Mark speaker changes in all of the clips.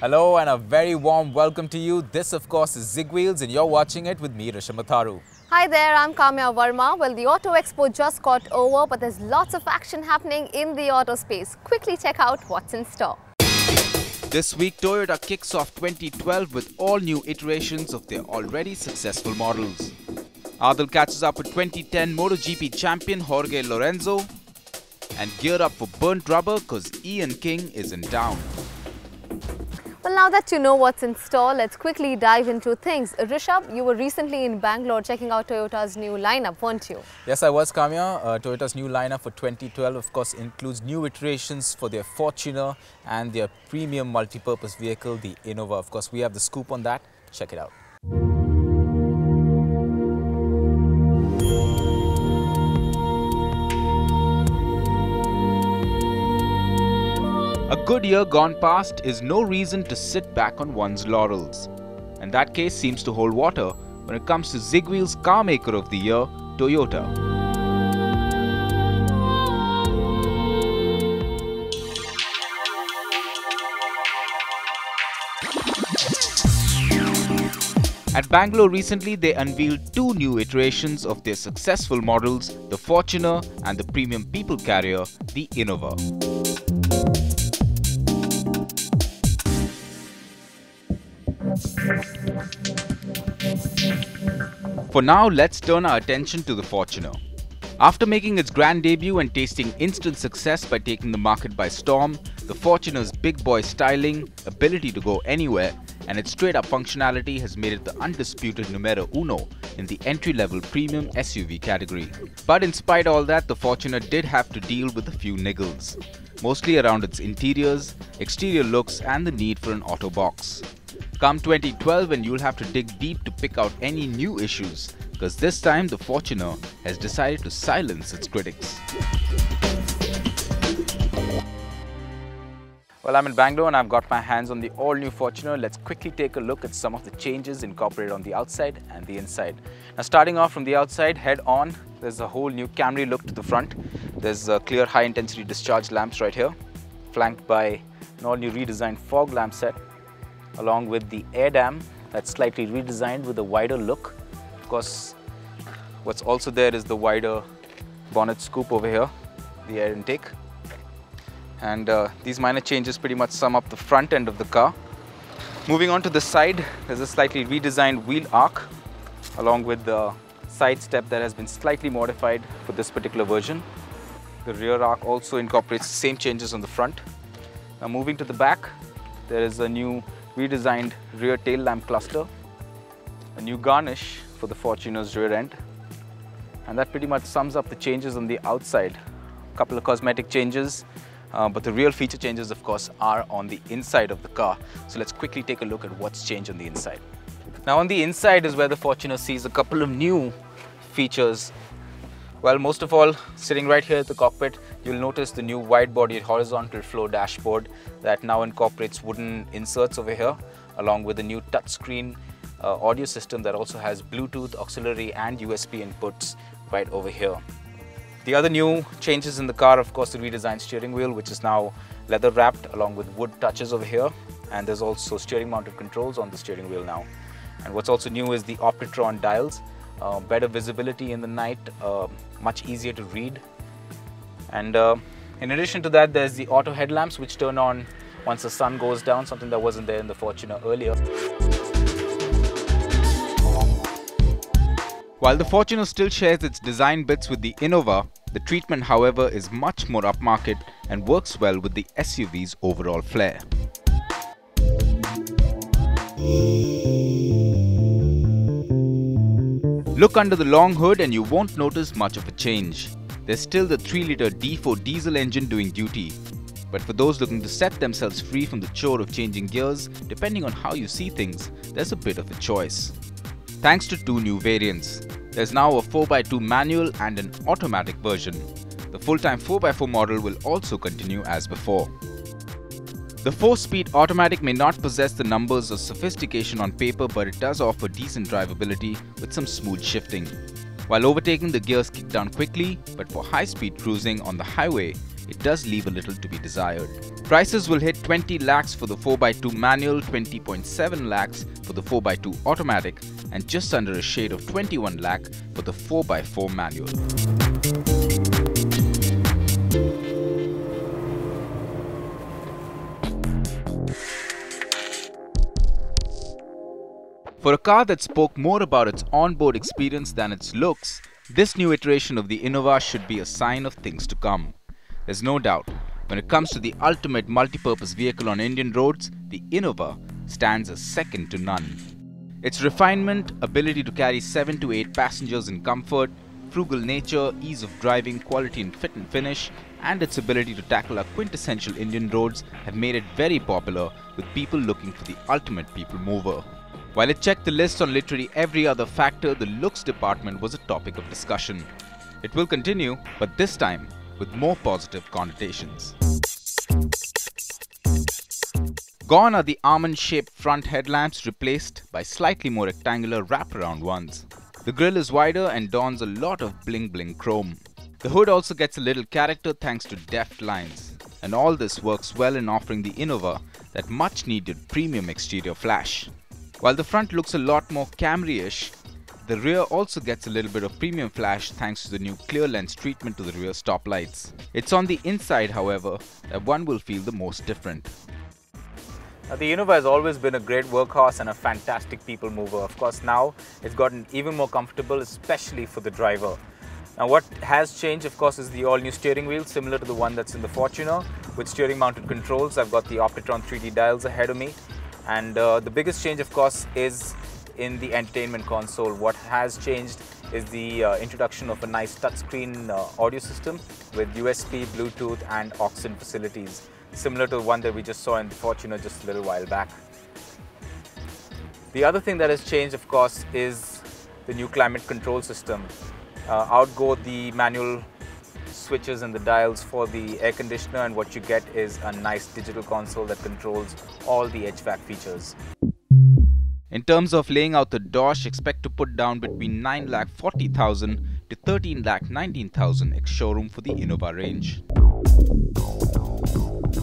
Speaker 1: Hello and a very warm welcome to you. This of course is ZigWheels and you're watching it with me, Rishamatharu.
Speaker 2: Hi there, I'm Kamya Verma. Well, the Auto Expo just got over, but there's lots of action happening in the auto space. Quickly check out what's in store.
Speaker 1: This week, Toyota kicks off 2012 with all new iterations of their already successful models. Adil catches up with 2010 MotoGP champion Jorge Lorenzo and gear up for burnt rubber because Ian King is in town.
Speaker 2: Well, now that you know what's in store, let's quickly dive into things. Rishabh, you were recently in Bangalore checking out Toyota's new lineup, weren't you?
Speaker 1: Yes, I was, Kamya. Toyota's new lineup for 2012, of course, includes new iterations for their Fortuner and their premium multi-purpose vehicle, the Innova. Of course, we have the scoop on that. Check it out. A good year gone past is no reason to sit back on one's laurels. And that case seems to hold water when it comes to ZigWheels Car Maker of the Year, Toyota. At Bangalore recently, they unveiled two new iterations of their successful models, the Fortuner and the premium people carrier, the Innova. For now, let's turn our attention to the Fortuner. After making its grand debut and tasting instant success by taking the market by storm, the Fortuner's big boy styling, ability to go anywhere, and its straight-up functionality has made it the undisputed numero uno in the entry-level premium SUV category. But in spite of all that, the Fortuner did have to deal with a few niggles, mostly around its interiors, exterior looks, and the need for an auto box. Come 2012 and you'll have to dig deep to pick out any new issues, because this time the Fortuner has decided to silence its critics. Well, I'm in Bangalore and I've got my hands on the all-new Fortuner. Let's quickly take a look at some of the changes incorporated on the outside and the inside. Now, starting off from the outside, head on, there's a whole new Camry look to the front. There's clear high-intensity discharge lamps right here, flanked by an all-new redesigned fog lamp set, along with the air dam that's slightly redesigned with a wider look. Of course, what's also there is the wider bonnet scoop over here, the air intake. And these minor changes pretty much sum up the front end of the car. Moving on to the side, there's a slightly redesigned wheel arc, along with the side step that has been slightly modified for this particular version. The rear arc also incorporates the same changes on the front. Now moving to the back, there is a new redesigned rear tail lamp cluster, a new garnish for the Fortuner's rear end, and that pretty much sums up the changes on the outside. A couple of cosmetic changes, but the real feature changes of course are on the inside of the car. So let's quickly take a look at what's changed on the inside. Now on the inside is where the Fortuner sees a couple of new features. Well, most of all, sitting right here at the cockpit, you'll notice the new wide-bodied horizontal flow dashboard that now incorporates wooden inserts over here, along with a new touchscreen audio system that also has Bluetooth, auxiliary and USB inputs right over here. The other new changes in the car, of course, the redesigned steering wheel, which is now leather wrapped along with wood touches over here. And there's also steering mounted controls on the steering wheel now. And what's also new is the Optitron dials. Better visibility in the night, much easier to read. And in addition to that, there's the auto headlamps which turn on once the sun goes down, something that wasn't there in the Fortuner earlier. While the Fortuner still shares its design bits with the Innova, the treatment however is much more upmarket and works well with the SUV's overall flair. Look under the long hood and you won't notice much of a change. There's still the 3-litre D4 diesel engine doing duty. But for those looking to set themselves free from the chore of changing gears, depending on how you see things, there's a bit of a choice. Thanks to two new variants. There's now a 4x2 manual and an automatic version. The full-time 4x4 model will also continue as before. The 4-speed automatic may not possess the numbers or sophistication on paper, but it does offer decent drivability with some smooth shifting. While overtaking, the gears kick down quickly, but for high-speed cruising on the highway, it does leave a little to be desired. Prices will hit 20 lakhs for the 4x2 manual, 20.7 lakhs for the 4x2 automatic, and just under a shade of 21 lakh for the 4x4 manual. For a car that spoke more about its onboard experience than its looks, this new iteration of the Innova should be a sign of things to come. There's no doubt, when it comes to the ultimate multi-purpose vehicle on Indian roads, the Innova stands as second to none. Its refinement, ability to carry 7 to 8 passengers in comfort, frugal nature, ease of driving, quality in fit and finish, and its ability to tackle our quintessential Indian roads have made it very popular with people looking for the ultimate people mover. While it checked the list on literally every other factor, the looks department was a topic of discussion. It will continue, but this time with more positive connotations. Gone are the almond-shaped front headlamps, replaced by slightly more rectangular wraparound ones. The grille is wider and dons a lot of bling-bling chrome. The hood also gets a little character thanks to deft lines. And all this works well in offering the Innova that much-needed premium exterior flash. While the front looks a lot more Camry-ish, the rear also gets a little bit of premium flash thanks to the new clear lens treatment to the rear stop lights. It's on the inside, however, that one will feel the most different.
Speaker 3: Now, the Innova has always been a great workhorse and a fantastic people mover. Of course, now it's gotten even more comfortable, especially for the driver. Now, what has changed, of course, is the all-new steering wheel, similar to the one that's in the Fortuner, with steering-mounted controls. I've got the Optitron 3D dials ahead of me. And the biggest change, of course, is in the entertainment console. What has changed is the introduction of a nice touchscreen audio system with USB, Bluetooth and aux-in facilities, similar to the one that we just saw in the Fortuner just a little while back. The other thing that has changed, of course, is the new climate control system. Out go the manual switches and the dials for the air conditioner, and what you get is a nice digital console that controls all the HVAC features.
Speaker 1: In terms of laying out the dosh, expect to put down between 9,40,000 to 13,19,000 ex-showroom for the Innova range.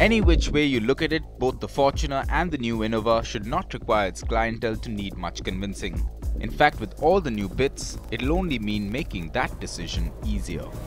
Speaker 1: Any which way you look at it, both the Fortuner and the new Innova should not require its clientele to need much convincing. In fact, with all the new bits, it'll only mean making that decision easier.